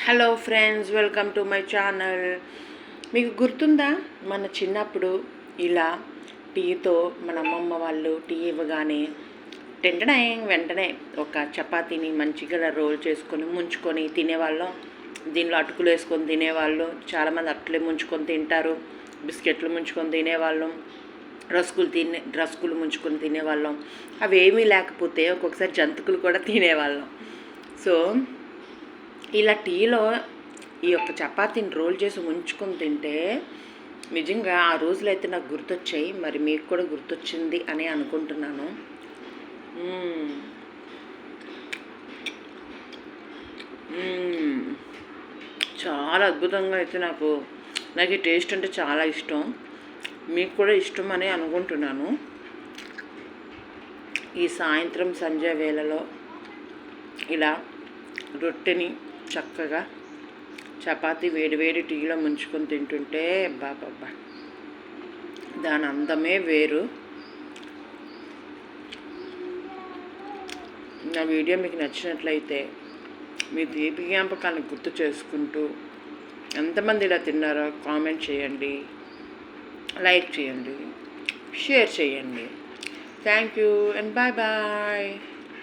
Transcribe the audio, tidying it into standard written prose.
Hello friends, welcome to my channel. మీకు గుర్తుందా మన చిన్నప్పుడు ఇలా టీతో మన అమ్మమ్మ వాళ్ళు టీ ఇవ్వగానే వెంటనే ఒక చపాతీని మంచిగా రోల్ చేసుకొని ముంచుకొని తినేవాళ్ళం. దీనిలో అటుకులు వేసుకొని తినేవాళ్ళు. చాలామంది అట్లే ముంచుకొని తింటారు. బిస్కెట్లు ముంచుకొని తినేవాళ్ళం. రస్కులు ముంచుకొని తినేవాళ్ళం. అవి ఏమీ లేకపోతే ఒక్కొక్కసారి జంతికలు కూడా తినేవాళ్ళం. సో ఇలా టీలో ఈ యొక్క చపాతీని రోల్ చేసి ఉంచుకొని తింటే నిజంగా ఆ రోజులు అయితే నాకు గుర్తొచ్చాయి. మరి మీకు కూడా గుర్తొచ్చింది అని అనుకుంటున్నాను. చాలా అద్భుతంగా అయితే నాకు ఈ టేస్ట్ అంటే చాలా ఇష్టం. మీకు కూడా ఇష్టం అని అనుకుంటున్నాను. ఈ సాయంత్రం సంధ్య వేళలో ఇలా రొట్టెని చక్కగా చపాతీ వేడివేడి టీలో ముంచుకొని తింటుంటే బాబా దాని అందమే వేరు. నా వీడియో మీకు నచ్చినట్లయితే మీ తీపి జ్ఞాపకాలను గుర్తు చేసుకుంటూ ఎంతమంది ఇలా తిన్నారో కామెంట్ చేయండి, లైక్ చేయండి, షేర్ చేయండి. Thank you and bye.